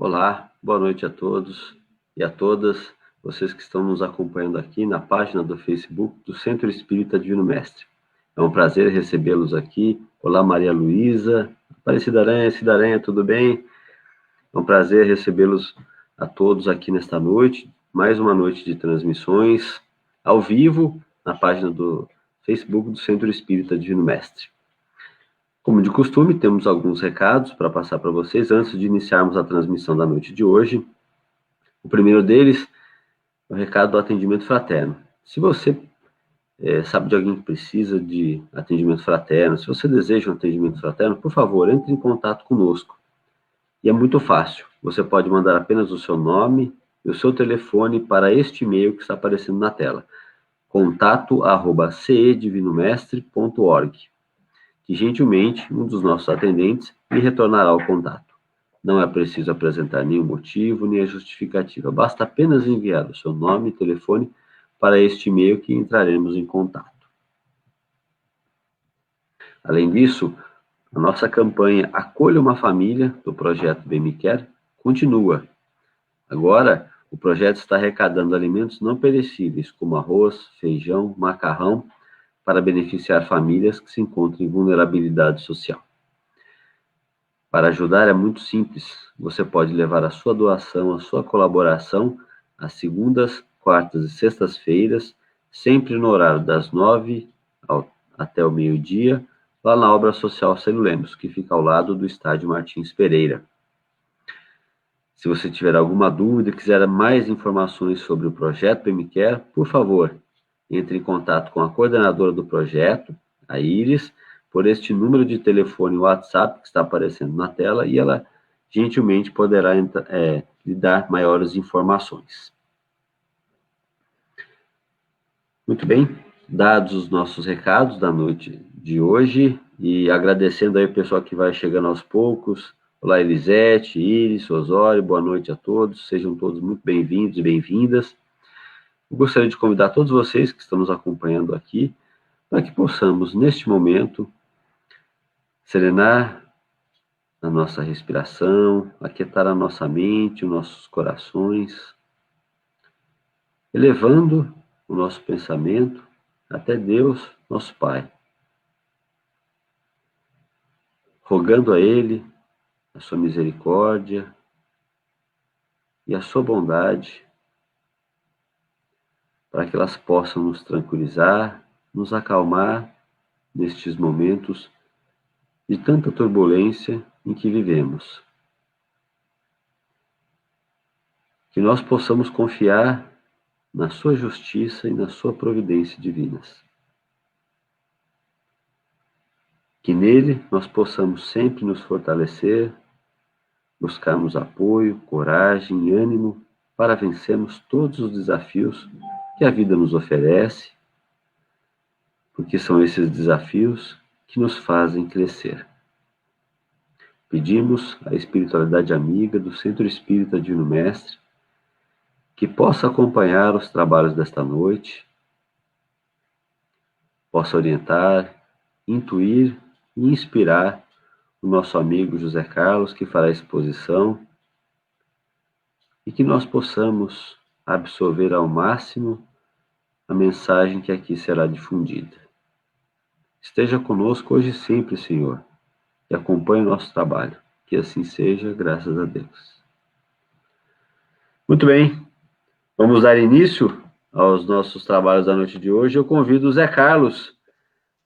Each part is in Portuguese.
Olá, boa noite a todos e a todas, vocês que estão nos acompanhando aqui na página do Facebook do Centro Espírita Divino Mestre. É um prazer recebê-los aqui. Olá, Maria Luísa, Aparecida Aranha, Cida Aranha, tudo bem? É um prazer recebê-los a todos aqui nesta noite, mais uma noite de transmissões ao vivo na página do Facebook do Centro Espírita Divino Mestre. Como de costume, temos alguns recados para passar para vocês antes de iniciarmos a transmissão da noite de hoje. O primeiro deles é o recado do atendimento fraterno. Se você sabe de alguém que precisa de atendimento fraterno, se você deseja um atendimento fraterno, por favor, entre em contato conosco. E é muito fácil. Você pode mandar apenas o seu nome e o seu telefone para este e-mail que está aparecendo na tela. contato@cedivinomestre.org, que gentilmente um dos nossos atendentes lhe retornará o contato. Não é preciso apresentar nenhum motivo, nem a justificativa. Basta apenas enviar o seu nome e telefone para este e-mail que entraremos em contato. Além disso, a nossa campanha Acolha uma Família, do projeto Bem Me Quer, continua. Agora, o projeto está arrecadando alimentos não perecíveis, como arroz, feijão, macarrão, para beneficiar famílias que se encontram em vulnerabilidade social. Para ajudar é muito simples. Você pode levar a sua doação, a sua colaboração, às segundas, quartas e sextas-feiras, sempre no horário das 9 até o meio-dia, lá na Obra Social Célio Lemos, que fica ao lado do Estádio Martins Pereira. Se você tiver alguma dúvida e quiser mais informações sobre o projeto Bem Me Quer, por favor, entre em contato com a coordenadora do projeto, a Iris, por este número de telefone WhatsApp que está aparecendo na tela, e ela gentilmente poderá lhe dar maiores informações. Muito bem, dados os nossos recados da noite de hoje, e agradecendo aí o pessoal que vai chegando aos poucos. Olá, Elisete, Iris, Osório, boa noite a todos, sejam todos muito bem-vindos e bem-vindas. Eu gostaria de convidar todos vocês que estão nos acompanhando aqui, para que possamos, neste momento, serenar a nossa respiração, aquietar a nossa mente, os nossos corações, elevando o nosso pensamento até Deus, nosso Pai, rogando a Ele a sua misericórdia e a sua bondade, para que elas possam nos tranquilizar, nos acalmar nestes momentos de tanta turbulência em que vivemos. Que nós possamos confiar na sua justiça e na sua providência divinas. Que nele nós possamos sempre nos fortalecer, buscarmos apoio, coragem e ânimo para vencermos todos os desafios que a vida nos oferece, porque são esses desafios que nos fazem crescer. Pedimos à espiritualidade amiga do Centro Espírita Divino Mestre que possa acompanhar os trabalhos desta noite, possa orientar, intuir e inspirar o nosso amigo José Carlos, que fará a exposição, e que nós possamos absorver ao máximo a mensagem que aqui será difundida. Esteja conosco hoje e sempre, Senhor, e acompanhe o nosso trabalho. Que assim seja, graças a Deus. Muito bem, vamos dar início aos nossos trabalhos da noite de hoje. Eu convido o Zé Carlos.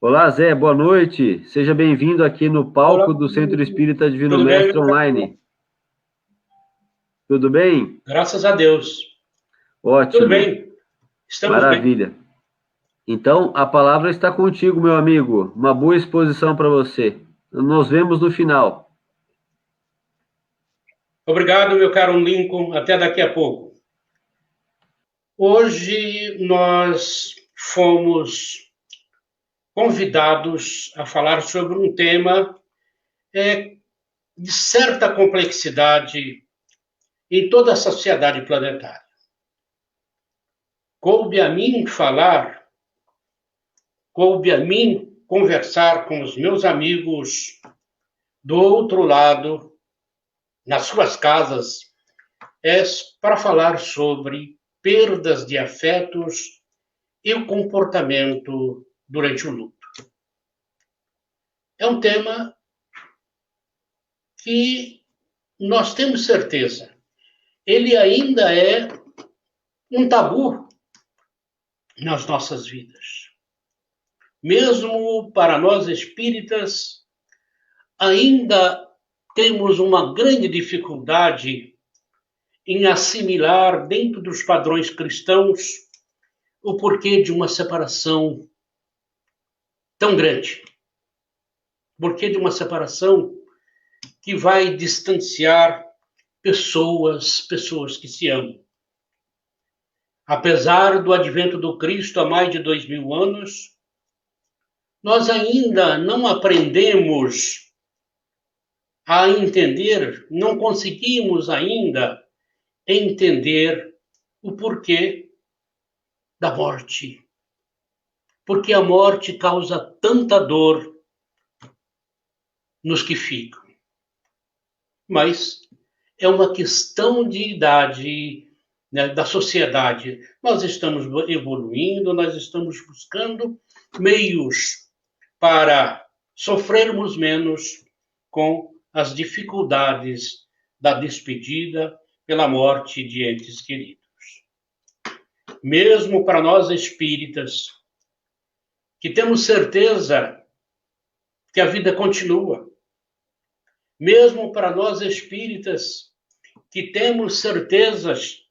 Olá, Zé, boa noite. Seja bem-vindo aqui no palco do Centro Espírita Divino Mestre Online. Tudo bem? Graças a Deus. Ótimo. Tudo bem. Estamos Maravilha. Bem. Então, a palavra está contigo, meu amigo. Uma boa exposição para você. Nos vemos no final. Obrigado, meu caro Lincoln. Até daqui a pouco. Hoje nós fomos convidados a falar sobre um tema de certa complexidade em toda a sociedade planetária. Coube a mim conversar com os meus amigos do outro lado, nas suas casas, é para falar sobre perdas de afetos e o comportamento durante o luto. É um tema que nós temos certeza, ele ainda é um tabu nas nossas vidas. Mesmo para nós espíritas, ainda temos uma grande dificuldade em assimilar dentro dos padrões cristãos o porquê de uma separação tão grande. O porquê de uma separação que vai distanciar pessoas que se amam. Apesar do advento do Cristo há mais de 2000 anos, nós ainda não aprendemos a entender, não conseguimos ainda entender o porquê da morte. Porque a morte causa tanta dor nos que ficam. Mas é uma questão de idade, né, da sociedade. Nós estamos evoluindo, nós estamos buscando meios para sofrermos menos com as dificuldades da despedida pela morte de entes queridos. Mesmo para nós espíritas, que temos certeza que a vida continua, mesmo para nós espíritas, que temos certezas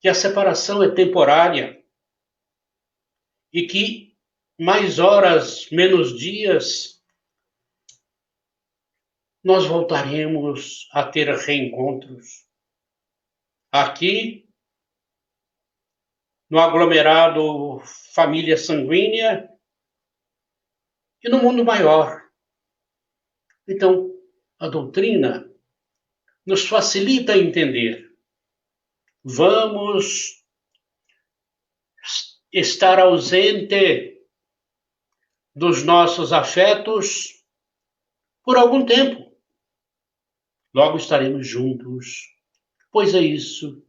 que a separação é temporária e que mais horas, menos dias, nós voltaremos a ter reencontros. Aqui, no aglomerado família sanguínea e no mundo maior. Então, a doutrina nos facilita entender. Vamos estar ausente dos nossos afetos por algum tempo. Logo estaremos juntos, pois é isso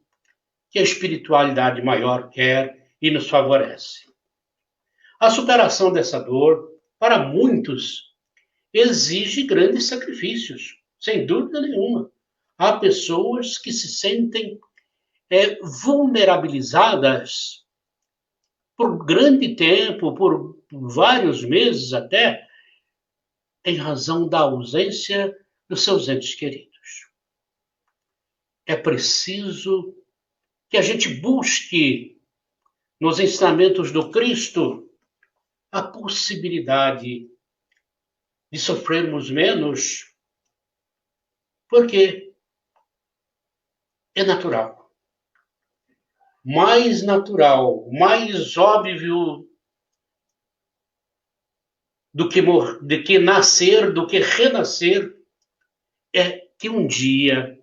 que a espiritualidade maior quer e nos favorece. A superação dessa dor, para muitos, exige grandes sacrifícios, sem dúvida nenhuma. Há pessoas que se sentem vulnerabilizadas por grande tempo, por vários meses até, em razão da ausência dos seus entes queridos. É preciso que a gente busque nos ensinamentos do Cristo a possibilidade de sofrermos menos, porque é natural. Mais natural, mais óbvio do que nascer, do que renascer, é que um dia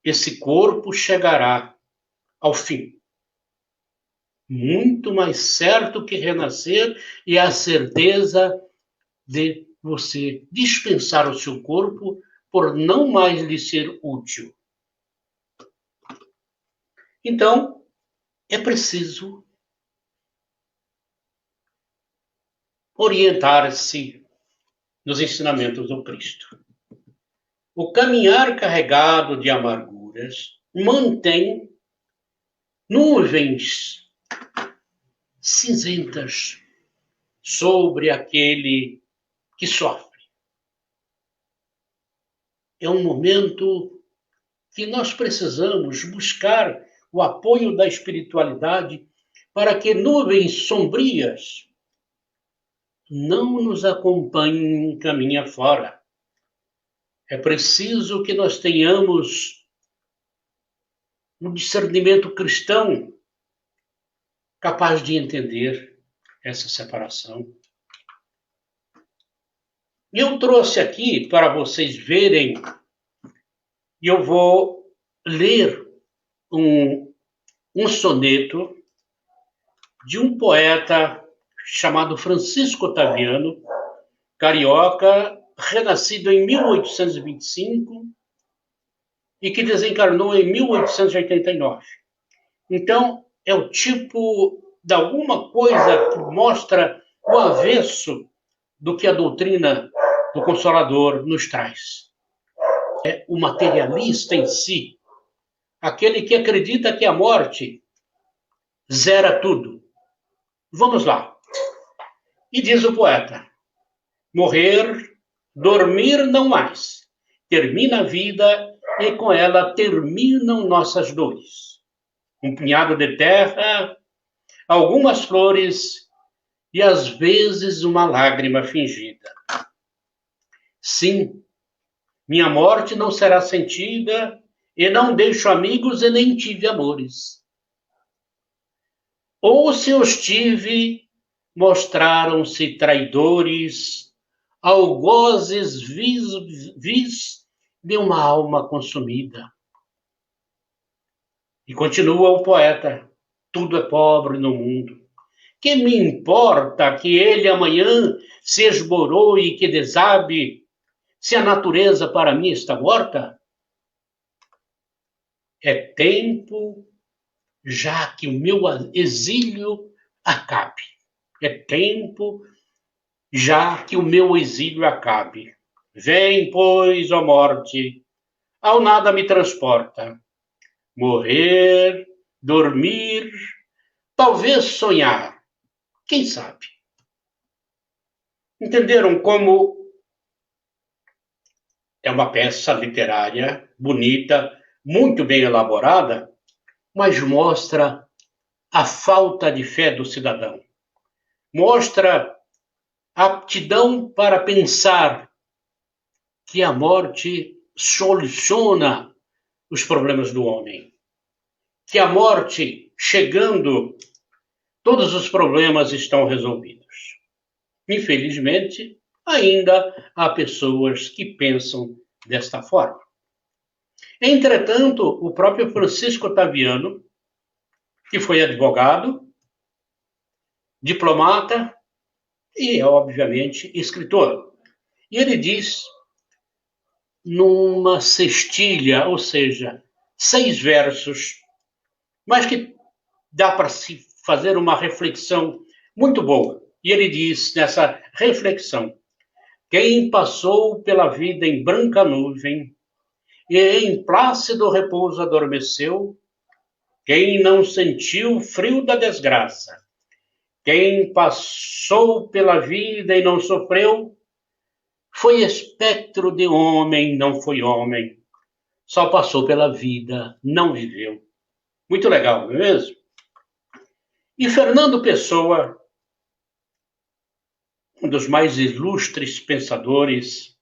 esse corpo chegará ao fim. Muito mais certo que renascer é a certeza de você dispensar o seu corpo por não mais lhe ser útil. Então, é preciso orientar-se nos ensinamentos do Cristo. O caminhar carregado de amarguras mantém nuvens cinzentas sobre aquele que sofre. É um momento que nós precisamos buscar o apoio da espiritualidade para que nuvens sombrias não nos acompanhem caminho afora. É preciso que nós tenhamos um discernimento cristão capaz de entender essa separação. Eu trouxe aqui para vocês verem, e eu vou ler um soneto de um poeta chamado Francisco Otaviano, carioca, renascido em 1825, e que desencarnou em 1889. Então, é o tipo de alguma coisa que mostra o avesso do que a doutrina do Consolador nos traz. É o materialista em si, aquele que acredita que a morte zera tudo. Vamos lá. E diz o poeta: morrer, dormir não mais. Termina a vida e com ela terminam nossas dores. Um punhado de terra, algumas flores e às vezes uma lágrima fingida. Sim, minha morte não será sentida e não deixo amigos e nem tive amores. Ou se os tive, mostraram-se traidores, algozes vis de uma alma consumida. E continua o poeta: tudo é pobre no mundo. Que me importa que ele amanhã se esboroe e que desabe, se a natureza para mim está morta? É tempo já que o meu exílio acabe. É tempo já que o meu exílio acabe. Vem, pois, ó morte, ao nada me transporta. Morrer, dormir, talvez sonhar, quem sabe? Entenderam como é uma peça literária bonita, muito bem elaborada, mas mostra a falta de fé do cidadão. Mostra a aptidão para pensar que a morte soluciona os problemas do homem. Que a morte, chegando, todos os problemas estão resolvidos. Infelizmente, ainda há pessoas que pensam desta forma. Entretanto, o próprio Francisco Otaviano, que foi advogado, diplomata e, obviamente, escritor, e ele diz, numa cestilha, ou seja, 6 versos, mas que dá para se fazer uma reflexão muito boa. E ele diz nessa reflexão: quem passou pela vida em branca nuvem e em plácido repouso adormeceu, quem não sentiu o frio da desgraça, quem passou pela vida e não sofreu, foi espectro de homem, não foi homem. Só passou pela vida, não viveu. Muito legal, não é mesmo? E Fernando Pessoa, um dos mais ilustres pensadores,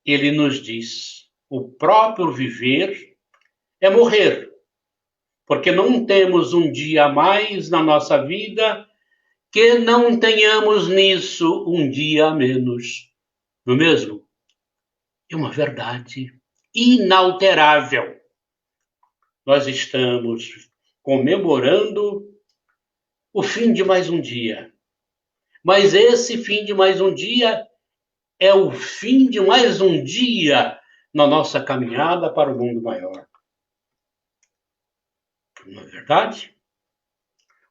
ele nos diz: o próprio viver é morrer, porque não temos um dia a mais na nossa vida que não tenhamos nisso um dia a menos. Não é mesmo? É uma verdade inalterável. Nós estamos comemorando o fim de mais um dia. Mas esse fim de mais um dia é o fim de mais um dia na nossa caminhada para o mundo maior. Não é verdade?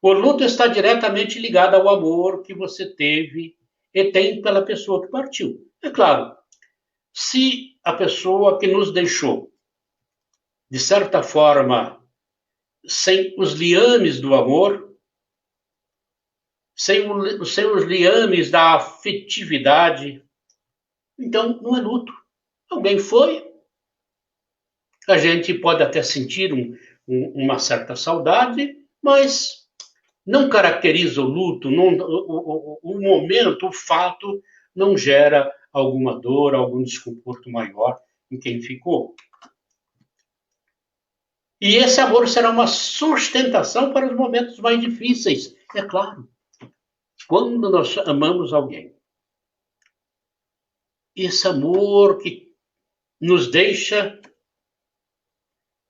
O luto está diretamente ligado ao amor que você teve e tem pela pessoa que partiu. É claro, se a pessoa que nos deixou, de certa forma, sem os liames do amor, sem os liames da afetividade, então não é luto. Alguém foi, a gente pode até sentir uma certa saudade, mas não caracteriza o luto, o momento, o fato, não gera alguma dor, algum desconforto maior em quem ficou. E esse amor será uma sustentação para os momentos mais difíceis, é claro. Quando nós amamos alguém, esse amor que nos deixa,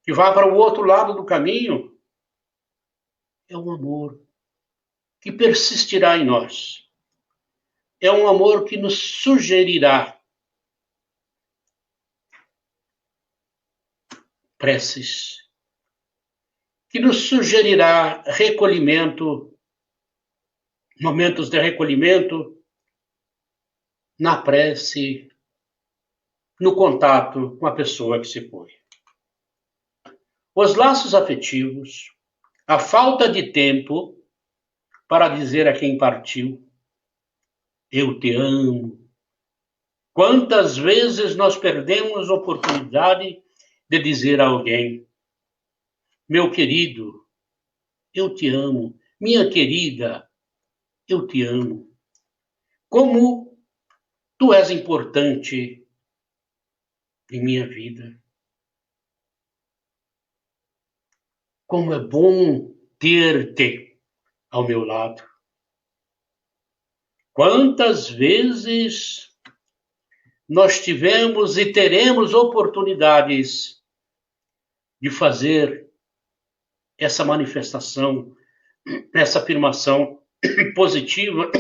que vai para o outro lado do caminho, é um amor que persistirá em nós. É um amor que nos sugerirá preces, que nos sugerirá recolhimento, momentos de recolhimento, na prece, no contato com a pessoa que se foi. Os laços afetivos, a falta de tempo para dizer a quem partiu, eu te amo. Quantas vezes nós perdemos a oportunidade de dizer a alguém, meu querido, eu te amo. Minha querida, eu te amo. Como tu és importante em minha vida. Como é bom ter-te ao meu lado. Quantas vezes nós tivemos e teremos oportunidades de fazer essa manifestação, essa afirmação positiva,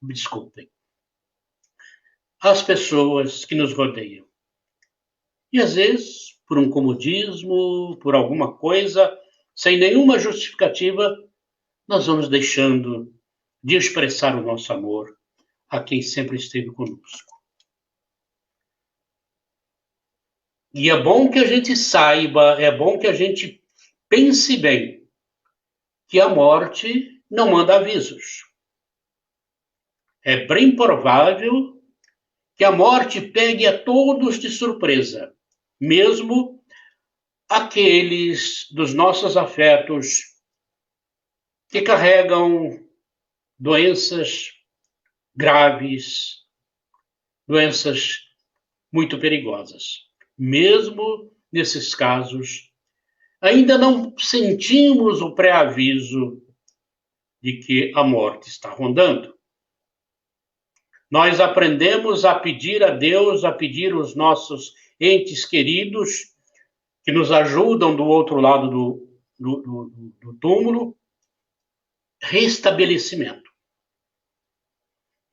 desculpem, às pessoas que nos rodeiam. E às vezes, por um comodismo, por alguma coisa, sem nenhuma justificativa, nós vamos deixando de expressar o nosso amor a quem sempre esteve conosco. E é bom que a gente saiba, é bom que a gente pense bem que a morte não manda avisos. É bem provável que a morte pegue a todos de surpresa, mesmo aqueles dos nossos afetos que carregam doenças graves, doenças muito perigosas. Mesmo nesses casos, ainda não sentimos o pré-aviso de que a morte está rondando. Nós aprendemos a pedir a Deus, a pedir aos nossos entes queridos que nos ajudam do outro lado do túmulo, restabelecimento.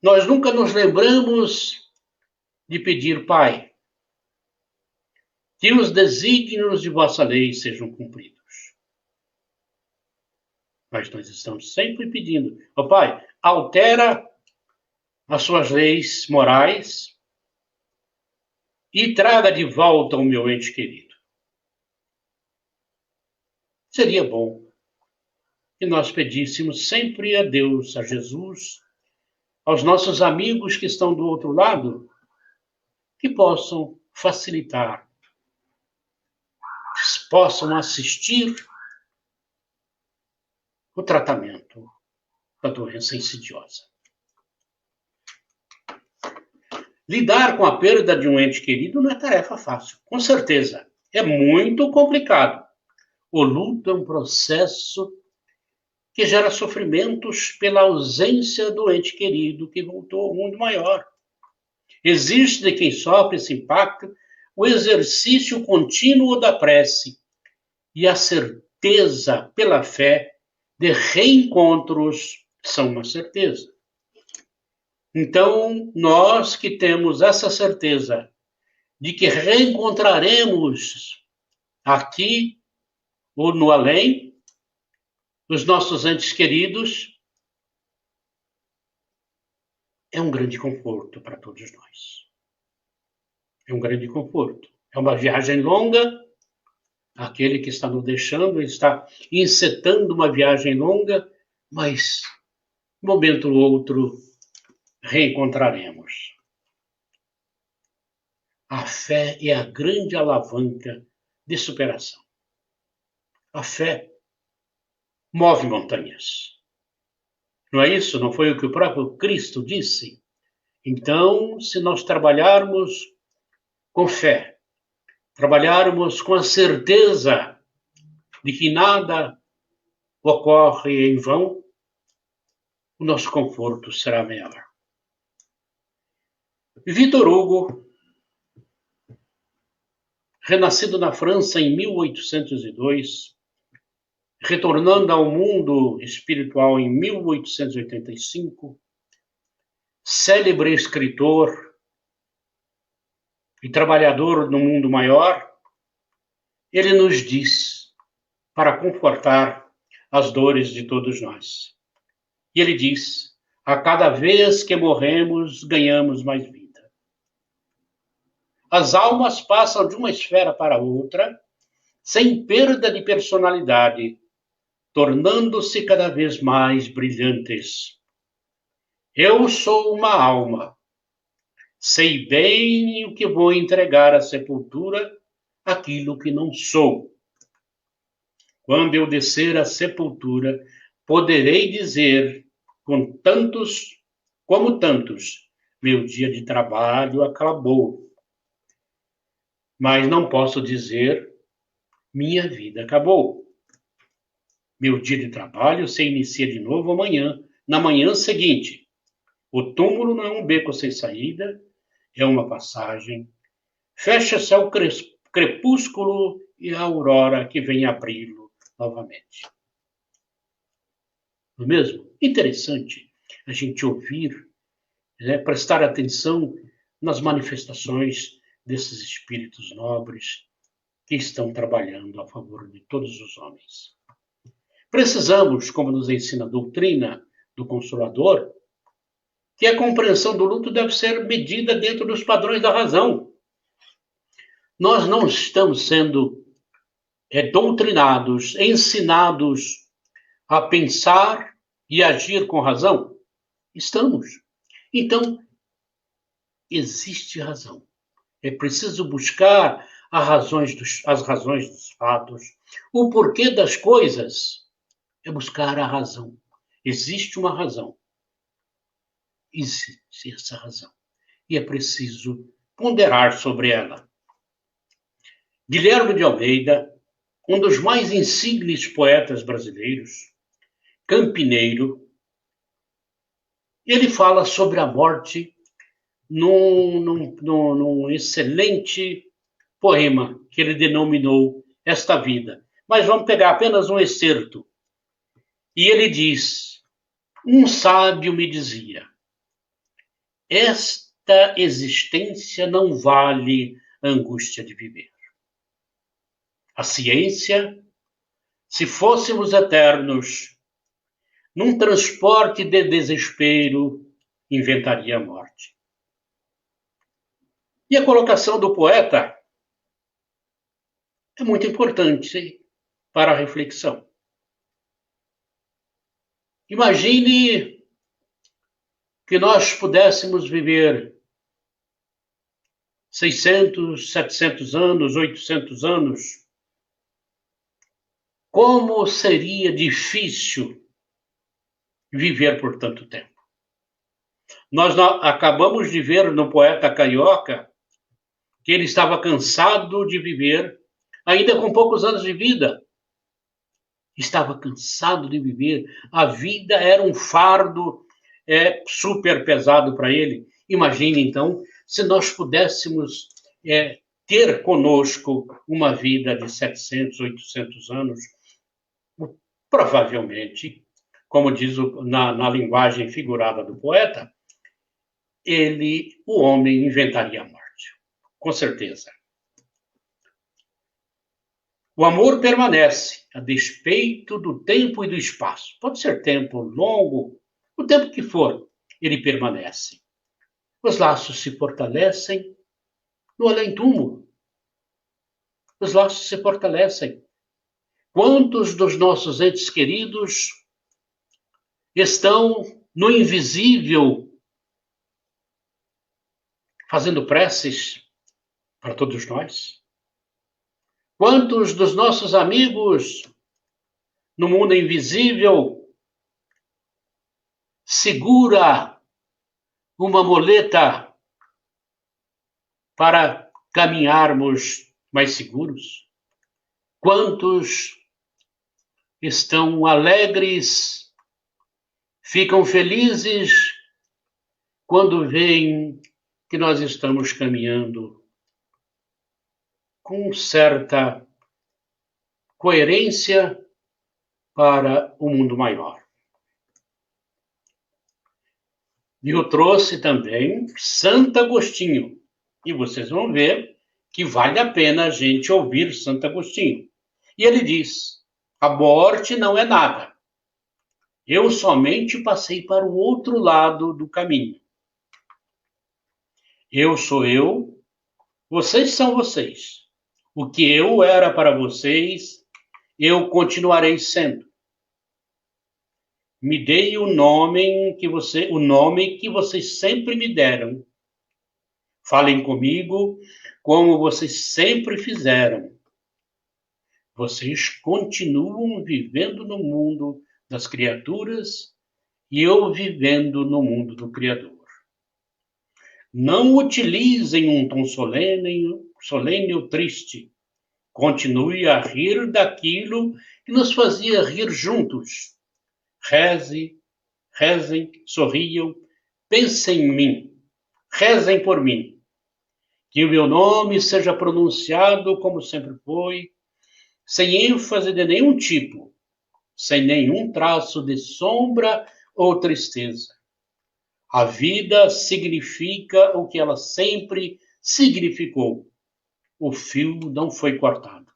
Nós nunca nos lembramos de pedir, Pai, que os desígnios de vossa lei sejam cumpridos. Mas nós estamos sempre pedindo, ó Pai, altera as suas leis morais e traga de volta o meu ente querido. Seria bom que nós pedíssemos sempre a Deus, a Jesus, aos nossos amigos que estão do outro lado, que possam facilitar, possam assistir o tratamento da doença insidiosa. Lidar com a perda de um ente querido não é tarefa fácil, com certeza. É muito complicado. O luto é um processo que gera sofrimentos pela ausência do ente querido que voltou ao mundo maior. Existe de quem sofre esse impacto o exercício contínuo da prece e a certeza pela fé de reencontros são uma certeza. Então, nós que temos essa certeza de que reencontraremos aqui ou no além os nossos entes queridos, é um grande conforto para todos nós. É um grande conforto. É uma viagem longa. Aquele que está nos deixando está encetando uma viagem longa, mas, um momento ou outro, reencontraremos. A fé é a grande alavanca de superação. A fé move montanhas. Não é isso? Não foi o que o próprio Cristo disse? Então, se nós trabalharmos com fé, trabalharmos com a certeza de que nada ocorre em vão, o nosso conforto será maior. Victor Hugo, renascido na França em 1802, retornando ao mundo espiritual em 1885, célebre escritor e trabalhador no mundo maior, ele nos diz para confortar as dores de todos nós. E ele diz: a cada vez que morremos, ganhamos mais vida. As almas passam de uma esfera para outra, sem perda de personalidade, tornando-se cada vez mais brilhantes. Eu sou uma alma. Sei bem o que vou entregar à sepultura, aquilo que não sou. Quando eu descer à sepultura, poderei dizer, como tantos, meu dia de trabalho acabou. Mas não posso dizer, minha vida acabou. Meu dia de trabalho se inicia de novo amanhã, na manhã seguinte. O túmulo não é um beco sem saída, é uma passagem. Fecha-se ao crepúsculo e a aurora que vem abri-lo novamente. Não é mesmo? Interessante a gente ouvir, prestar atenção nas manifestações desses espíritos nobres que estão trabalhando a favor de todos os homens. Precisamos, como nos ensina a doutrina do Consolador, que a compreensão do luto deve ser medida dentro dos padrões da razão. Nós não estamos sendo doutrinados, ensinados a pensar e agir com razão? Estamos. Então, existe razão. É preciso buscar as razões dos fatos. O porquê das coisas é buscar a razão. Existe uma razão. Existe essa razão. E é preciso ponderar sobre ela. Guilherme de Almeida, um dos mais insignes poetas brasileiros, campineiro, ele fala sobre a morte num excelente poema que ele denominou Esta Vida. Mas vamos pegar apenas um excerto. E ele diz: um sábio me dizia, esta existência não vale a angústia de viver. A ciência, se fôssemos eternos, num transporte de desespero, inventaria a morte. E a colocação do poeta é muito importante para a reflexão. Imagine que nós pudéssemos viver 600, 700 anos, 800 anos. Como seria difícil viver por tanto tempo. Nós acabamos de ver no poeta carioca que ele estava cansado de viver, ainda com poucos anos de vida. Estava cansado de viver. A vida era um fardo super pesado para ele. Imagine, então, se nós pudéssemos ter conosco uma vida de 700, 800 anos, provavelmente, como diz na linguagem figurada do poeta, o homem inventaria a morte, com certeza. O amor permanece, a despeito do tempo e do espaço. Pode ser tempo longo, o tempo que for, ele permanece. Os laços se fortalecem no além-túmulo. Os laços se fortalecem. Quantos dos nossos entes queridos estão no invisível, fazendo preces para todos nós? Quantos dos nossos amigos no mundo invisível segura uma muleta para caminharmos mais seguros? Quantos estão alegres, ficam felizes quando veem que nós estamos caminhando com certa coerência para o mundo maior. E eu trouxe também Santo Agostinho. E vocês vão ver que vale a pena a gente ouvir Santo Agostinho. E ele diz: a morte não é nada. Eu somente passei para o outro lado do caminho. Eu sou eu, vocês são vocês. O que eu era para vocês, eu continuarei sendo. Me dei o nome que vocês sempre me deram. Falem comigo como vocês sempre fizeram. Vocês continuam vivendo no mundo das criaturas e eu vivendo no mundo do Criador. Não utilizem um tom solene ou triste. Continue a rir daquilo que nos fazia rir juntos. Rezem, sorriam, pensem em mim, rezem por mim. Que o meu nome seja pronunciado como sempre foi, sem ênfase de nenhum tipo, sem nenhum traço de sombra ou tristeza. A vida significa o que ela sempre significou. O fio não foi cortado.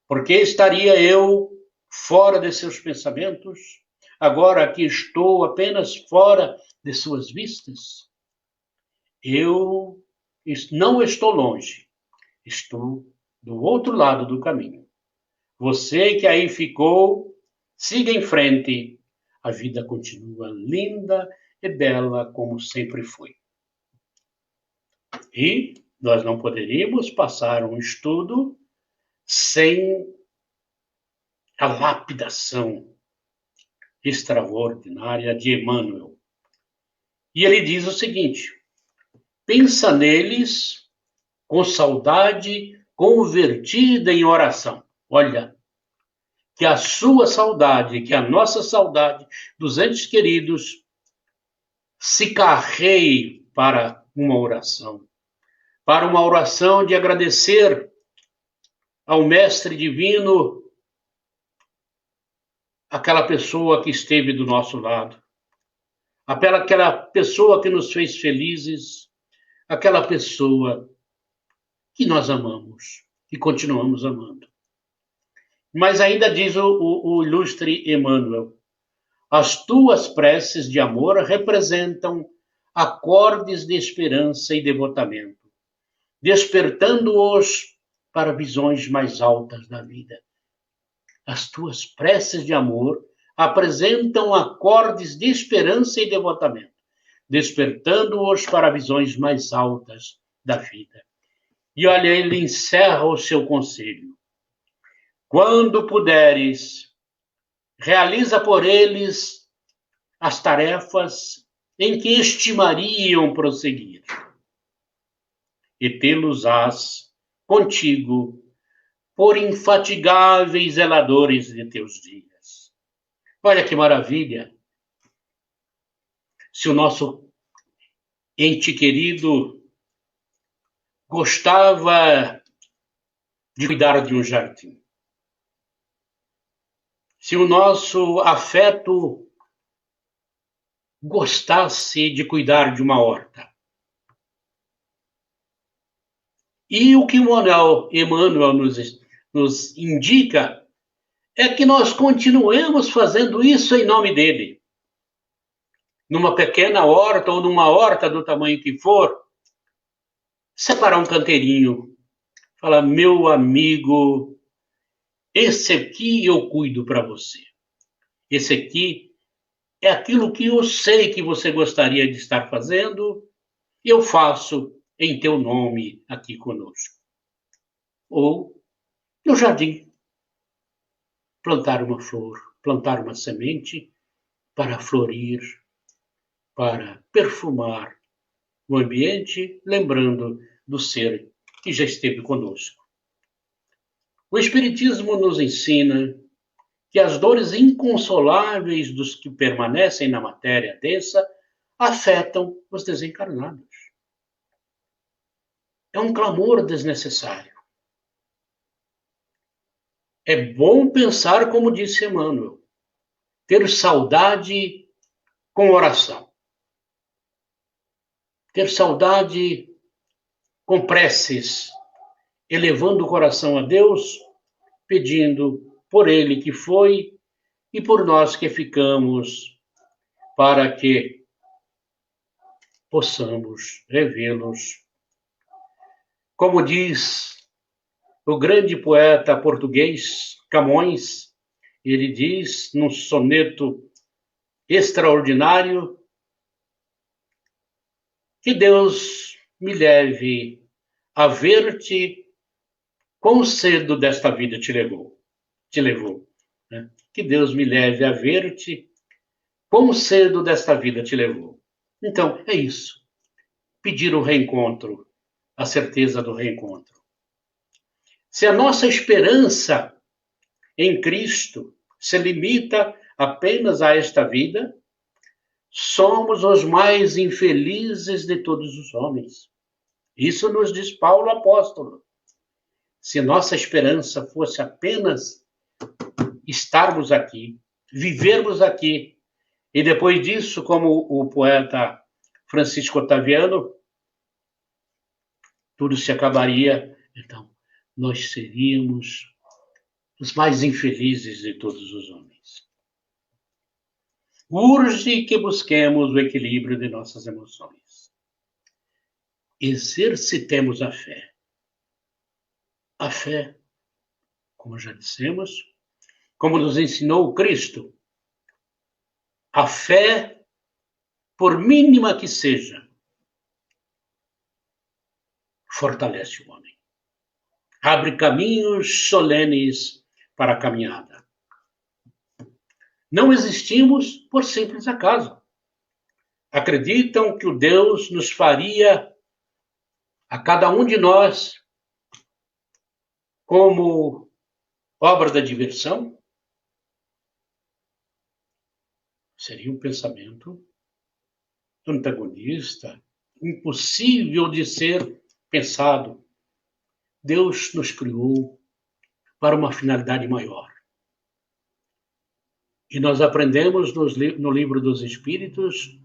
Por que estaria eu fora de seus pensamentos, agora que estou apenas fora de suas vistas? Eu não estou longe, estou do outro lado do caminho. Você que aí ficou, siga em frente. A vida continua linda e bela como sempre foi. E nós não poderíamos passar um estudo sem a lapidação extraordinária de Emmanuel. E ele diz o seguinte: pensa neles com saudade convertida em oração. Olha, que a sua saudade, que a nossa saudade dos entes queridos se carreie para uma oração de agradecer ao Mestre Divino aquela pessoa que esteve do nosso lado, aquela pessoa que nos fez felizes, aquela pessoa que nós amamos e continuamos amando. Mas ainda diz o ilustre Emmanuel: as tuas preces de amor representam acordes de esperança e devotamento, despertando-os para visões mais altas da vida. As tuas preces de amor apresentam acordes de esperança e devotamento, despertando-os para visões mais altas da vida. E olha, ele encerra o seu conselho: quando puderes, realiza por eles as tarefas em que estimariam prosseguir, e tê-los-ás contigo por infatigáveis zeladores de teus dias. Olha que maravilha! Se o nosso ente querido gostava de cuidar de um jardim, se o nosso afeto gostasse de cuidar de uma horta, e o que o Emmanuel nos indica é que nós continuemos fazendo isso em nome dele. Numa pequena horta ou numa horta do tamanho que for, separar um canteirinho, falar: meu amigo, esse aqui eu cuido para você. Esse aqui é aquilo que eu sei que você gostaria de estar fazendo, eu faço em teu nome aqui conosco. Ou no jardim, plantar uma flor, plantar uma semente para florir, para perfumar o ambiente, lembrando do ser que já esteve conosco. O Espiritismo nos ensina que as dores inconsoláveis dos que permanecem na matéria densa afetam os desencarnados. É um clamor desnecessário. É bom pensar, como disse Emmanuel, ter saudade com oração. Ter saudade com preces, elevando o coração a Deus, pedindo por ele que foi e por nós que ficamos, para que possamos revê-los. Como diz o grande poeta português Camões, ele diz num soneto extraordinário que Deus me leve a ver-te quão cedo desta vida te levou, né? Que Deus me leve a ver-te quão cedo desta vida te levou. Então, é isso. Pedir o reencontro, a certeza do reencontro. Se a nossa esperança em Cristo se limita apenas a esta vida, somos os mais infelizes de todos os homens. Isso nos diz Paulo apóstolo. Se nossa esperança fosse apenas estarmos aqui, vivermos aqui, e depois disso, como o poeta Francisco Otaviano, tudo se acabaria, então nós seríamos os mais infelizes de todos os homens. Urge que busquemos o equilíbrio de nossas emoções. Exercitemos a fé. A fé, como já dissemos, como nos ensinou Cristo, a fé, por mínima que seja, fortalece o homem. Abre caminhos solenes para a caminhada. Não existimos por simples acaso. Acreditam que o Deus nos faria, a cada um de nós, como obra da diversão? Seria um pensamento antagonista, impossível de ser pensado. Deus nos criou para uma finalidade maior. E nós aprendemos no livro dos Espíritos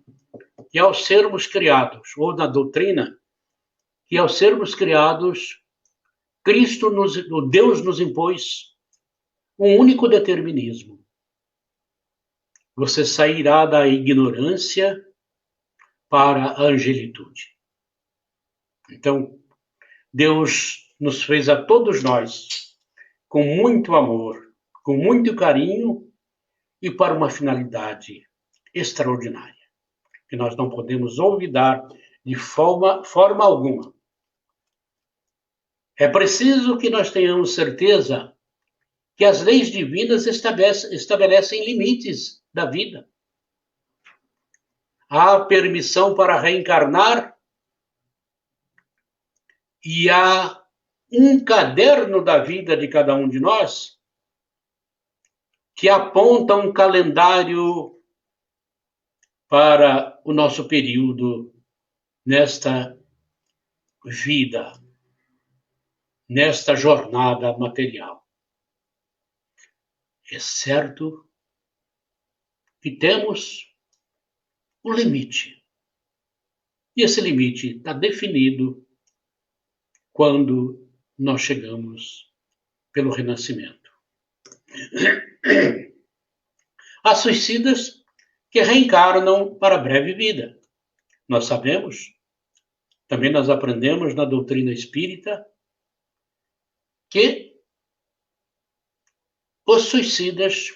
que ao sermos criados, ou na doutrina, que ao sermos criados, Deus nos impôs um único determinismo. Você sairá da ignorância para a angelitude. Então, Deus nos fez a todos nós com muito amor, com muito carinho e para uma finalidade extraordinária, que nós não podemos olvidar de forma alguma. É preciso que nós tenhamos certeza que as leis divinas estabelecem limites da vida. Há permissão para reencarnar e há um caderno da vida de cada um de nós que aponta um calendário para o nosso período nesta vida, nesta jornada material. É certo que temos um limite. E esse limite está definido quando nós chegamos pelo renascimento. Há suicidas que reencarnam para a breve vida. Nós sabemos, também nós aprendemos na doutrina espírita, que os suicidas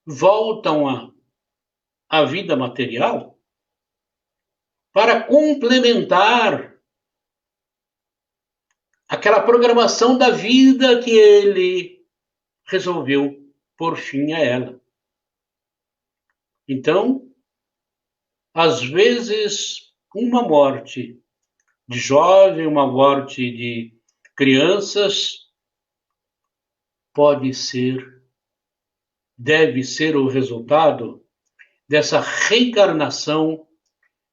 voltam à vida material para complementar aquela programação da vida que ele resolveu pôr fim a ela. Então, às vezes, uma morte de jovem, uma morte de crianças, deve ser o resultado dessa reencarnação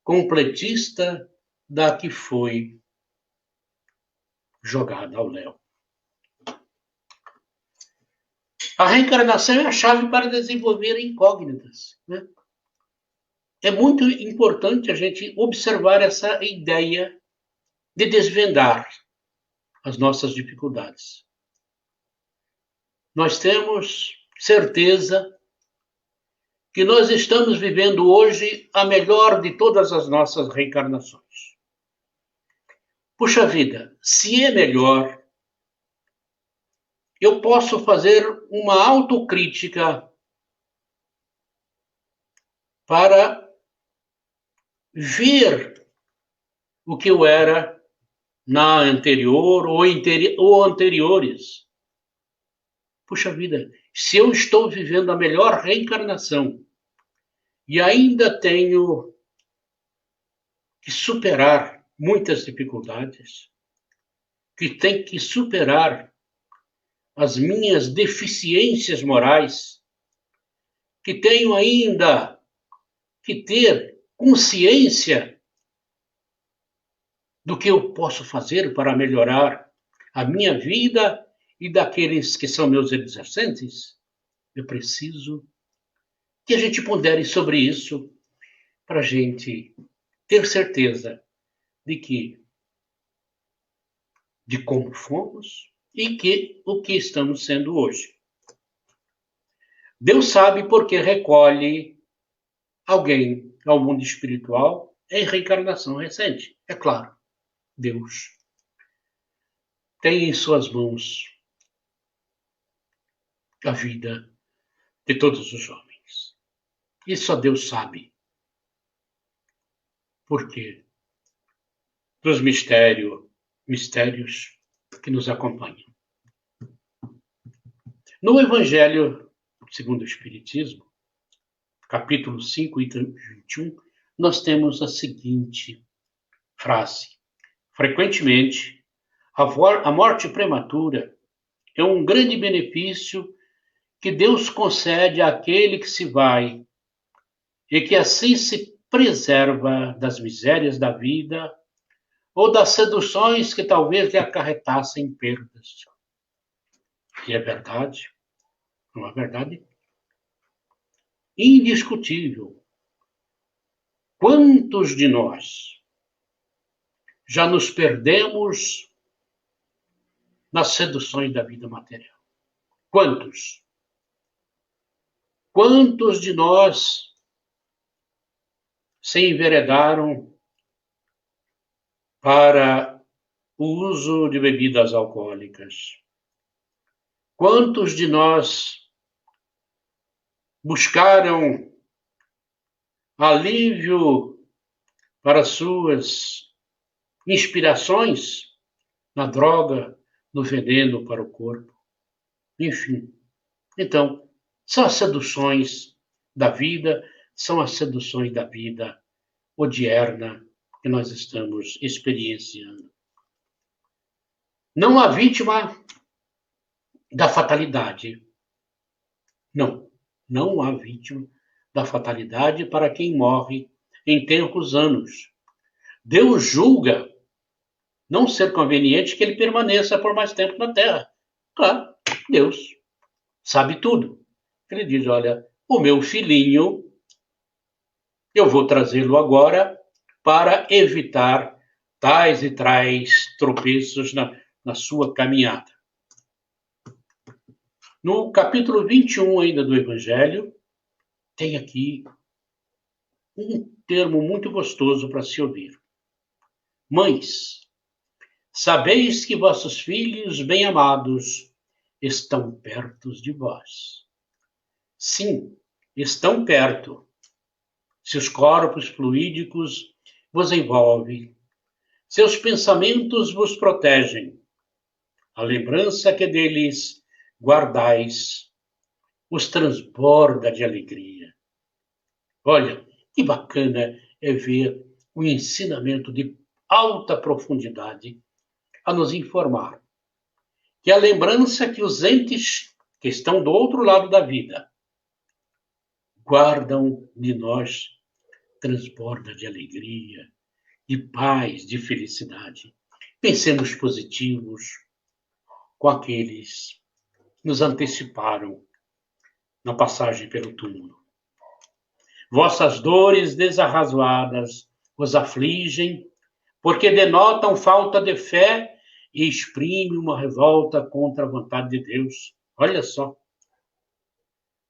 completista da que foi jogada ao léu. A reencarnação é a chave para desenvolver incógnitas, né? É muito importante a gente observar essa ideia de desvendar as nossas dificuldades. Nós temos certeza que nós estamos vivendo hoje a melhor de todas as nossas reencarnações. Puxa vida, se é melhor, eu posso fazer uma autocrítica para ver o que eu era na anterior ou anteriores. Puxa vida, se eu estou vivendo a melhor reencarnação e ainda tenho que superar muitas dificuldades, que tenho que superar as minhas deficiências morais, que tenho ainda que ter consciência do que eu posso fazer para melhorar a minha vida e daqueles que são meus adjacentes, eu preciso que a gente pondere sobre isso para a gente ter certeza de como fomos e o que estamos sendo hoje. Deus sabe porque recolhe alguém ao mundo espiritual em reencarnação recente. É claro, Deus tem em suas mãos a vida de todos os homens. E só Deus sabe por quê dos mistérios que nos acompanham. No Evangelho segundo o Espiritismo, capítulo 5, item 21, nós temos a seguinte frase: frequentemente, a morte prematura é um grande benefício que Deus concede àquele que se vai e que assim se preserva das misérias da vida ou das seduções que talvez lhe acarretassem perdas. E é verdade, uma verdade indiscutível. Quantos de nós já nos perdemos nas seduções da vida material? Quantos? Quantos de nós se enveredaram para o uso de bebidas alcoólicas? Quantos de nós buscaram alívio para suas inspirações na droga, no veneno para o corpo? Enfim, então, são as seduções da vida, são as seduções da vida odierna que nós estamos experienciando. Não há vítima da fatalidade. Não há vítima da fatalidade para quem morre em tenros anos. Deus julga não ser conveniente que ele permaneça por mais tempo na Terra. Claro, Deus sabe tudo. Ele diz, olha, o meu filhinho, eu vou trazê-lo agora para evitar tais e tais tropeços na sua caminhada. No capítulo 21 ainda do Evangelho, tem aqui um termo muito gostoso para se ouvir. Mães, sabeis que vossos filhos bem-amados estão perto de vós. Sim, estão perto. Seus corpos fluídicos vos envolvem. Seus pensamentos vos protegem. A lembrança que deles guardais os transborda de alegria. Olha, que bacana é ver o ensinamento de alta profundidade a nos informar que a lembrança que os entes que estão do outro lado da vida guardam de nós transborda de alegria, de paz, de felicidade. Pensemos positivos com aqueles que nos anteciparam na passagem pelo túmulo. Vossas dores desarrazoadas vos afligem, porque denotam falta de fé e exprimem uma revolta contra a vontade de Deus. Olha só.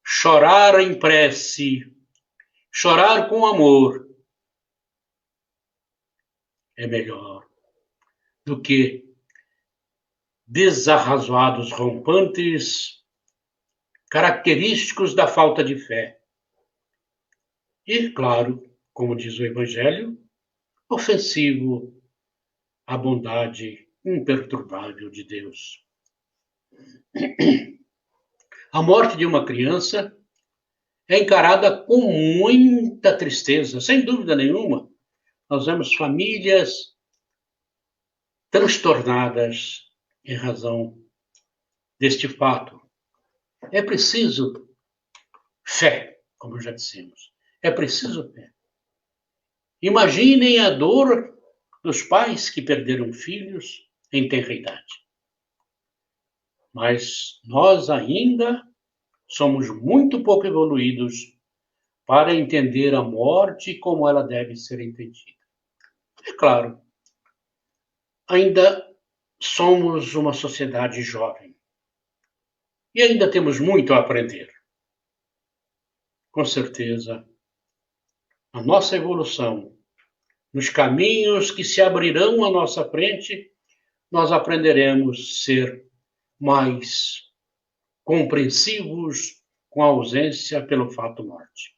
Chorar em prece, chorar com amor, é melhor do que desarrazoados rompantes, característicos da falta de fé. E, claro, como diz o Evangelho, ofensivo à bondade imperturbável de Deus. A morte de uma criança é encarada com muita tristeza, sem dúvida nenhuma. Nós vemos famílias transtornadas em razão deste fato. É preciso fé, como já dissemos. É preciso fé. Imaginem a dor dos pais que perderam filhos em tenra idade. Mas nós ainda somos muito pouco evoluídos para entender a morte como ela deve ser entendida. É claro, ainda somos uma sociedade jovem e ainda temos muito a aprender. Com certeza, a nossa evolução, nos caminhos que se abrirão à nossa frente, nós aprenderemos a ser mais compreensivos com a ausência pelo fato morte.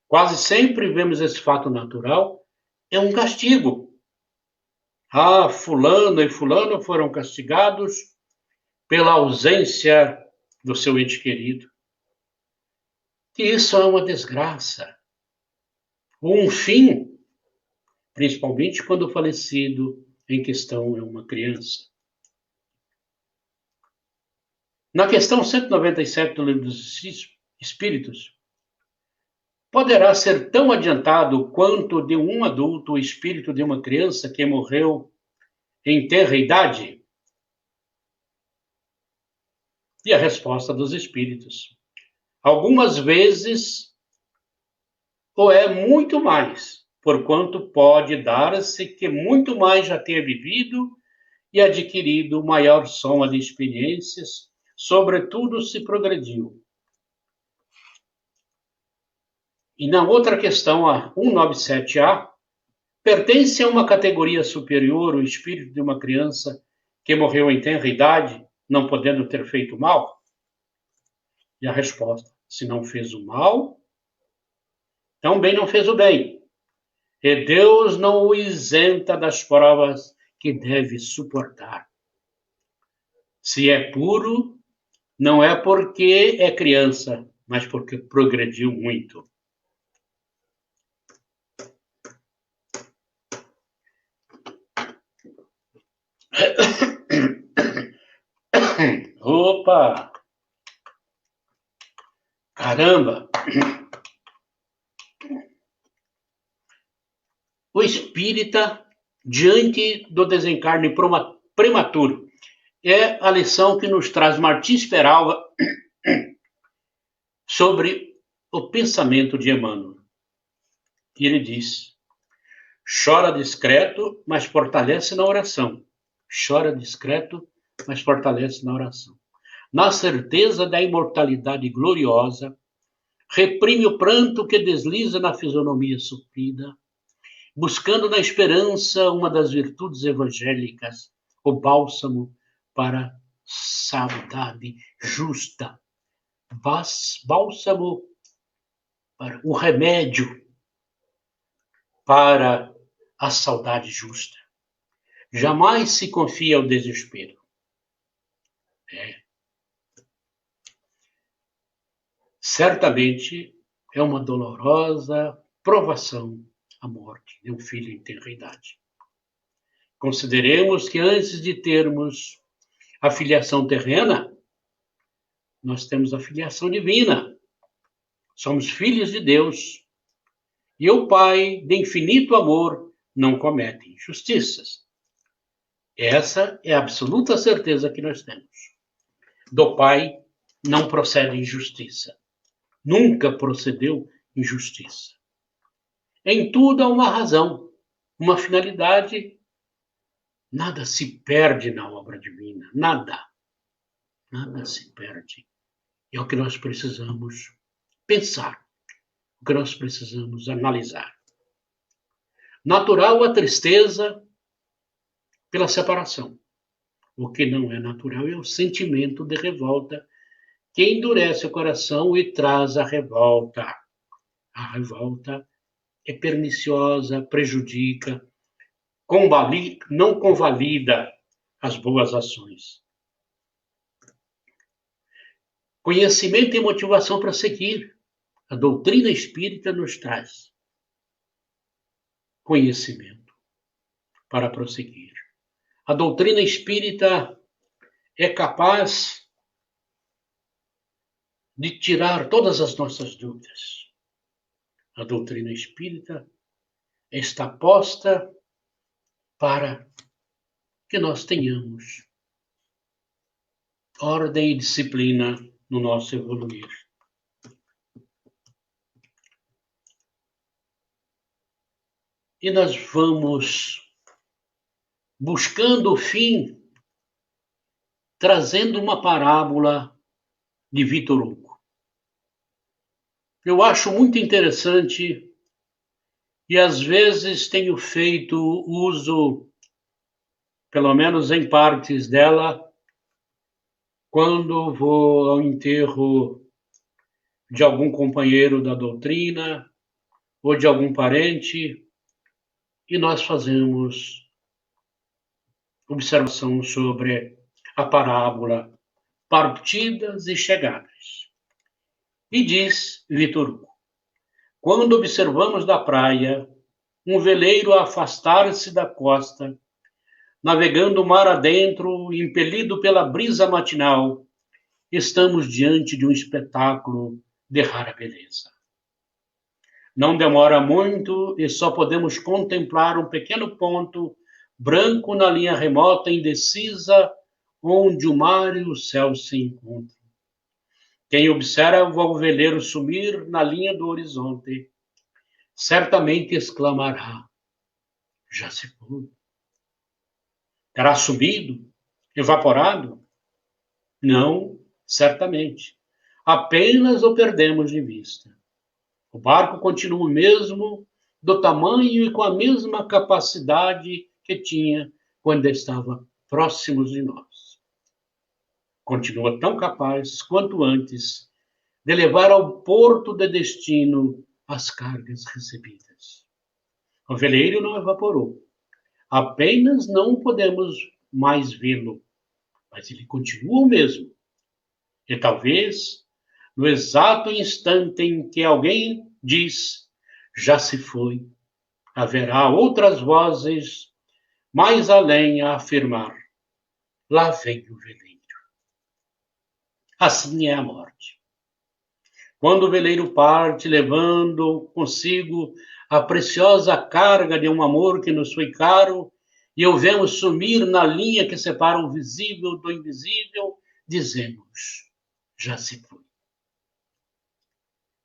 Quase sempre vemos esse fato natural, é um castigo. Ah, fulano e fulano foram castigados pela ausência do seu ente querido. E isso é uma desgraça. Um fim, principalmente quando o falecido em questão é uma criança. Na questão 197 do Livro dos Espíritos, poderá ser tão adiantado quanto de um adulto o espírito de uma criança que morreu em tenra idade? E a resposta dos espíritos: algumas vezes, ou é muito mais, porquanto pode dar-se que muito mais já tenha vivido e adquirido maior soma de experiências, sobretudo se progrediu. E na outra questão, a 197A, pertence a uma categoria superior o espírito de uma criança que morreu em tenra idade, não podendo ter feito mal? E a resposta: se não fez o mal, também não fez o bem. E Deus não o isenta das provas que deve suportar. Se é puro, não é porque é criança, mas porque progrediu muito. Opa! Caramba! O espírita, diante do desencarne prematuro, é a lição que nos traz Martins Peralva sobre o pensamento de Emmanuel. E ele diz: chora discreto, mas fortalece na oração. Chora discreto, mas fortalece na oração. Na certeza da imortalidade gloriosa, reprime o pranto que desliza na fisionomia sofrida, buscando na esperança uma das virtudes evangélicas, o bálsamo para saudade justa, bálsamo para o remédio para a saudade justa. Jamais se confia ao desespero. Certamente é uma dolorosa provação a morte de um filho em tenra idade. Consideremos que antes de termos a filiação terrena, nós temos a filiação divina. Somos filhos de Deus. E o Pai, de infinito amor, não comete injustiças. Essa é a absoluta certeza que nós temos. Do Pai não procede injustiça. Nunca procedeu injustiça. Em tudo há uma razão. uma finalidade, nada se perde na obra divina. Nada. Nada se perde. É o que nós precisamos pensar. O que nós precisamos analisar. Natural a tristeza pela separação. O que não é natural é o sentimento de revolta que endurece o coração e traz a revolta. A revolta é perniciosa, prejudica, não convalida as boas ações. Conhecimento e motivação para seguir. A doutrina espírita nos traz conhecimento para prosseguir. A doutrina espírita é capaz de tirar todas as nossas dúvidas. A doutrina espírita está posta para que nós tenhamos ordem e disciplina no nosso evoluir. E nós vamos buscando o fim, trazendo uma parábola de Vitor Hugo. Eu acho muito interessante e às vezes tenho feito uso, pelo menos em partes dela, quando vou ao enterro de algum companheiro da doutrina ou de algum parente, e nós fazemos observação sobre a parábola partidas e chegadas. E diz Vitor Hugo: quando observamos da praia um veleiro a afastar-se da costa, navegando o mar adentro, impelido pela brisa matinal, estamos diante de um espetáculo de rara beleza. Não demora muito e só podemos contemplar um pequeno ponto branco na linha remota e indecisa, onde o mar e o céu se encontram. Quem observa o veleiro sumir na linha do horizonte, certamente exclamará: já se foi. Terá sumido? Evaporado? Não, certamente. Apenas o perdemos de vista. O barco continua o mesmo, do tamanho e com a mesma capacidade que tinha quando estava próximos de nós. Continua tão capaz quanto antes de levar ao porto de destino as cargas recebidas. O veleiro não evaporou. Apenas não podemos mais vê-lo, mas ele continua o mesmo. E talvez, no exato instante em que alguém diz, já se foi, haverá outras vozes mais além a afirmar, lá vem o veleiro. Assim é a morte. Quando o veleiro parte, levando consigo a preciosa carga de um amor que nos foi caro, e o vemos sumir na linha que separa o visível do invisível, dizemos, já se foi.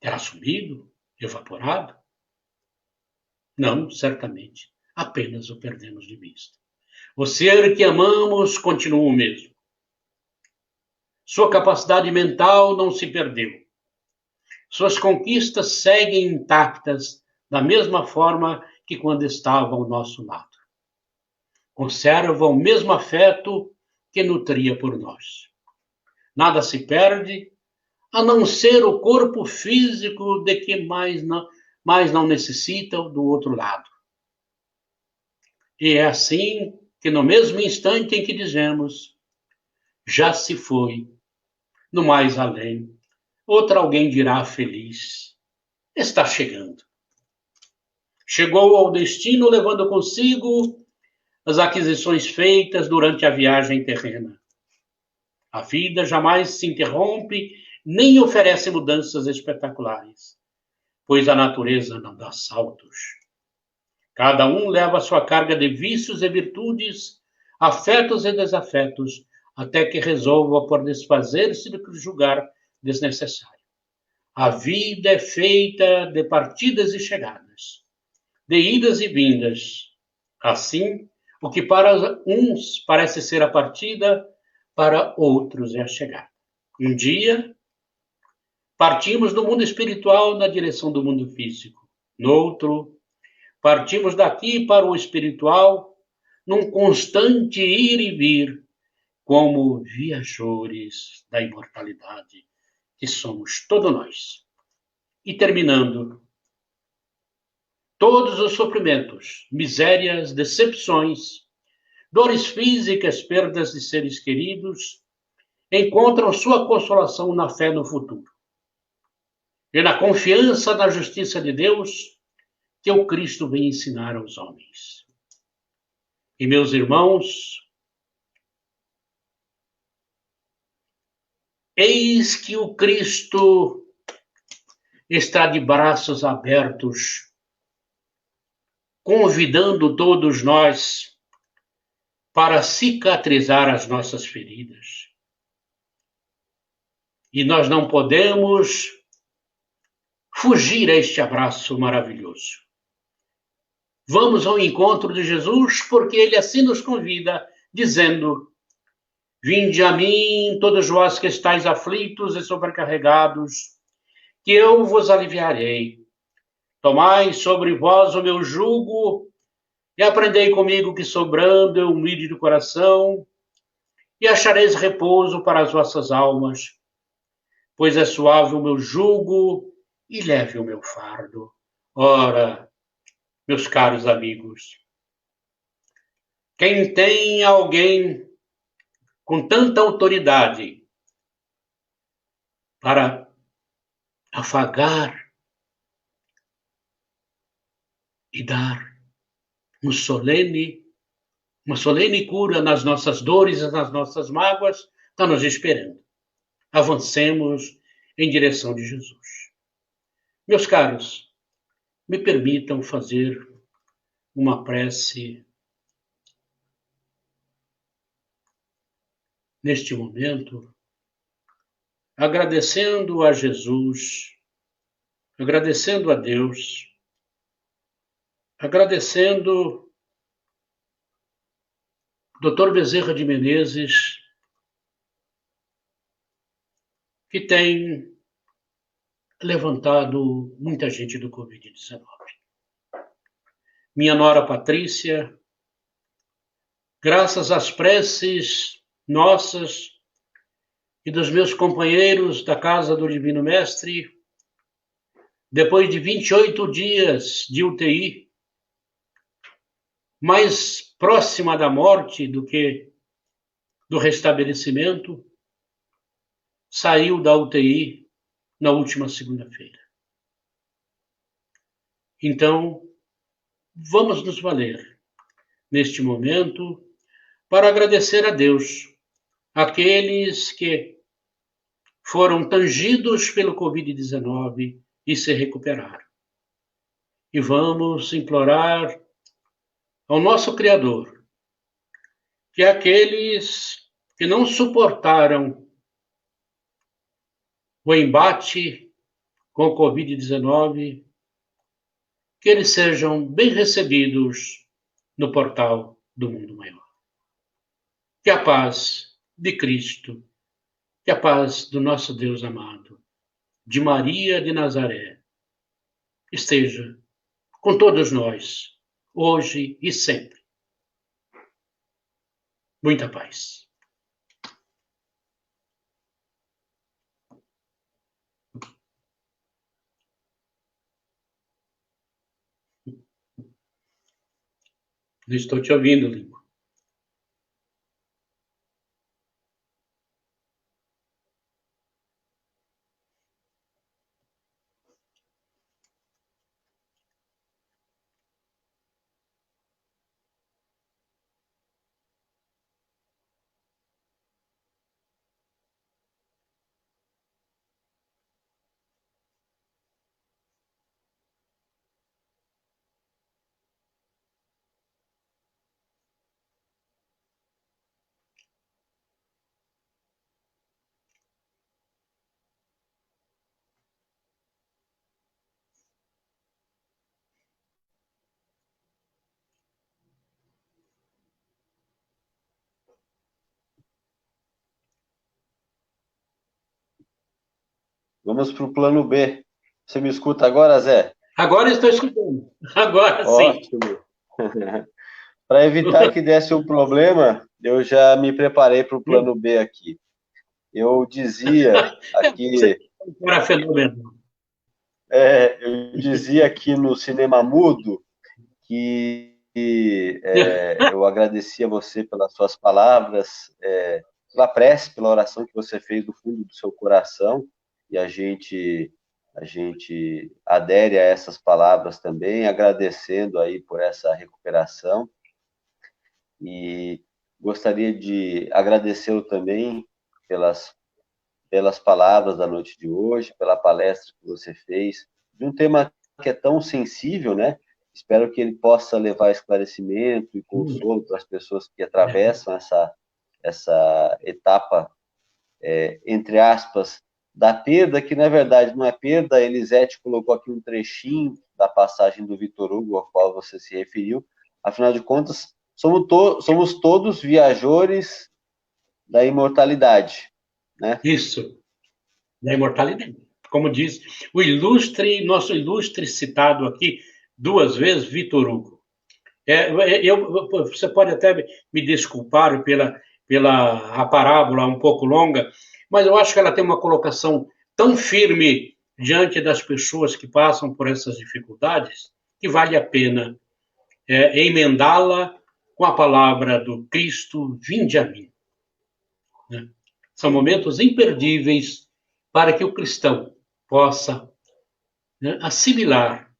Terá sumido? Evaporado? Não, certamente. Apenas o perdemos de vista. O ser que amamos continua o mesmo. Sua capacidade mental não se perdeu. Suas conquistas seguem intactas da mesma forma que quando estava ao nosso lado. Conserva o mesmo afeto que nutria por nós. Nada se perde, a não ser o corpo físico de que mais não necessita do outro lado. E é assim que no mesmo instante em que dizemos, já se foi, no mais além, outra alguém dirá feliz, está chegando. Chegou ao destino levando consigo as aquisições feitas durante a viagem terrena. A vida jamais se interrompe, nem oferece mudanças espetaculares, pois a natureza não dá saltos. Cada um leva a sua carga de vícios e virtudes, afetos e desafetos, até que resolva por desfazer-se do que julgar desnecessário. A vida é feita de partidas e chegadas, de idas e vindas, Assim, o que para uns parece ser a partida, para outros é a chegada. Um dia, partimos do mundo espiritual na direção do mundo físico. No outro, partimos daqui para o espiritual, num constante ir e vir, como viajores da imortalidade, que somos todos nós. E terminando, todos os sofrimentos, misérias, decepções, dores físicas, perdas de seres queridos, encontram sua consolação na fé no futuro e na confiança na justiça de Deus que o Cristo vem ensinar aos homens. E meus irmãos, eis que o Cristo está de braços abertos, convidando todos nós para cicatrizar as nossas feridas. E nós não podemos fugir a este abraço maravilhoso. Vamos ao encontro de Jesus, porque ele assim nos convida, dizendo: vinde a mim, todos vós que estáis aflitos e sobrecarregados, que eu vos aliviarei. Tomai sobre vós o meu jugo e aprendei comigo, que sou brando e humilde de coração, e achareis repouso para as vossas almas, pois é suave o meu jugo e leve o meu fardo. Ora, meus caros amigos, quem tem alguém com tanta autoridade para afagar e dar uma solene cura nas nossas dores e nas nossas mágoas, está nos esperando. Avancemos em direção de Jesus. Meus caros, me permitam fazer uma prece neste momento, agradecendo a Jesus, agradecendo a Deus, agradecendo Dr. Bezerra de Menezes, que tem levantado muita gente do Covid-19. Minha nora Patrícia, graças às preces nossas e dos meus companheiros da Casa do Divino Mestre, depois de 28 dias de UTI, mais próxima da morte do que do restabelecimento, saiu da UTI na última segunda-feira. Então, vamos nos valer neste momento para agradecer a Deus, aqueles que foram tangidos pelo Covid-19 e se recuperaram. E vamos implorar ao nosso Criador que aqueles que não suportaram o embate com o Covid-19, que eles sejam bem recebidos no portal do mundo maior. Que a paz de Cristo, que a paz do nosso Deus amado, de Maria de Nazaré, esteja com todos nós, hoje e sempre. Muita paz. Não estou te ouvindo, Lima. Vamos para o plano B. Você me escuta agora, Zé? Agora estou escutando. Agora sim. Ótimo. Para evitar que desse um problema, eu já me preparei para o plano B aqui. Eu dizia aqui... Era fenomenal. Eu dizia aqui no Cinema Mudo que eu agradecia você pelas suas palavras, pela prece, pela oração que você fez do fundo do seu coração, e a gente adere a essas palavras também, agradecendo aí por essa recuperação, e gostaria de agradecê-lo também pelas palavras da noite de hoje, pela palestra que você fez, de um tema que é tão sensível, né? Espero que ele possa levar esclarecimento e consolo para as pessoas que atravessam essa etapa, entre aspas, da perda, que na verdade não é perda. A Elisete colocou aqui um trechinho da passagem do Victor Hugo, ao qual você se referiu. Afinal de contas, somos todos viajores da imortalidade, né? Isso, da imortalidade. Como diz nosso ilustre citado aqui 2 vezes, Victor Hugo. Você pode até me desculpar pela a parábola um pouco longa, mas eu acho que ela tem uma colocação tão firme diante das pessoas que passam por essas dificuldades, que vale a pena emendá-la com a palavra do Cristo: vinde a mim. Né? São momentos imperdíveis para que o cristão possa, né, assimilar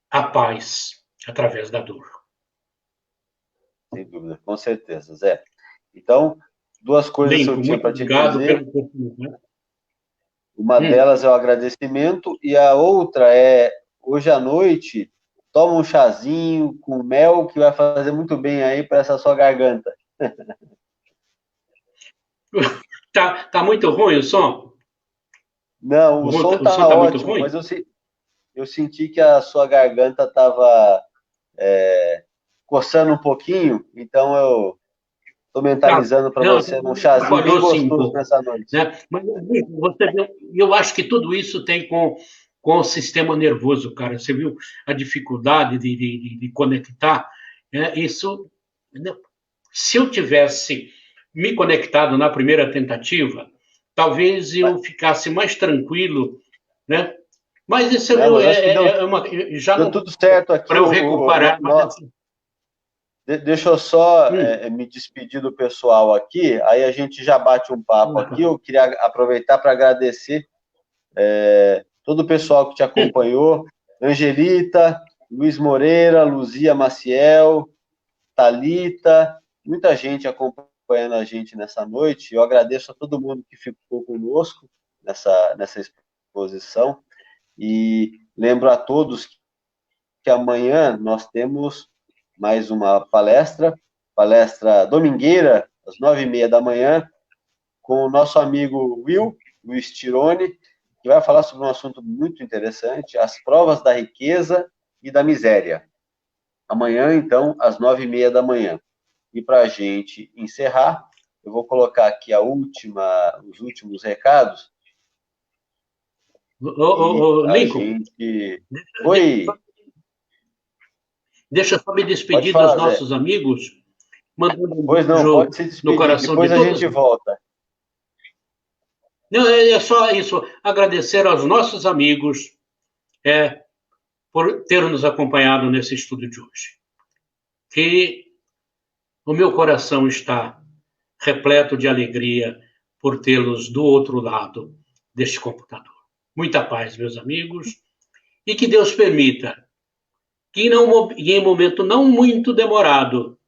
a paz através da dor. Sem dúvida, com certeza, Zé. Então, 2 coisas Lincoln, eu tinha para te dizer. Uma delas é o agradecimento, e a outra é, hoje à noite, toma um chazinho com mel, que vai fazer muito bem aí para essa sua garganta. Tá muito ruim o som? Não, o som tá ótimo, mas eu senti que a sua garganta estava coçando um pouquinho, então eu estou mentalizando para você um chazinho bem gostoso nessa noite. Né? Mas eu acho que tudo isso tem com o sistema nervoso, cara. Você viu a dificuldade de conectar? Isso, se eu tivesse me conectado na primeira tentativa, talvez eu ficasse mais tranquilo, né? Mas isso já deu tudo certo aqui. Para eu recuperar. Deixa eu só me despedir do pessoal aqui, aí a gente já bate um papo aqui. Eu queria aproveitar para agradecer todo o pessoal que te acompanhou: Angelita, Luiz Moreira, Luzia Maciel, Thalita, muita gente acompanhando a gente nessa noite. Eu agradeço a todo mundo que ficou conosco nessa exposição, e lembro a todos que amanhã nós temos mais uma palestra domingueira, às 9h30 da manhã, com o nosso amigo Luiz Tironi, que vai falar sobre um assunto muito interessante: as provas da riqueza e da miséria. Amanhã, então, às 9h30 da manhã. E para a gente encerrar, eu vou colocar aqui os últimos recados. Lincoln, Oi. Deixa eu só me despedir dos nossos amigos, mandando um beijo pode se despedir, no coração depois de todos. A gente volta. Não, é só isso, agradecer aos nossos amigos por ter nos acompanhado nesse estudo de hoje. Que o meu coração está repleto de alegria por tê-los do outro lado deste computador. Muita paz, meus amigos, e que Deus permita que em momento não muito demorado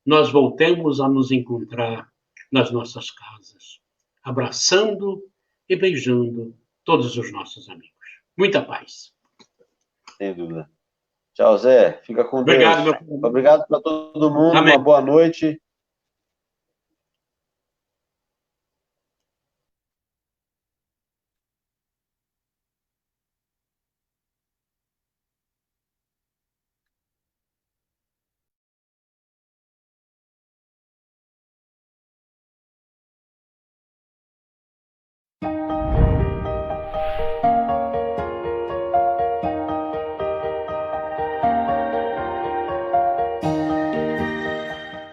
nós voltemos a nos encontrar nas nossas casas, abraçando e beijando todos os nossos amigos. Muita paz. Sem dúvida. Tchau, Zé. Fica com Deus. Obrigado para todo mundo. Amém. Uma boa noite.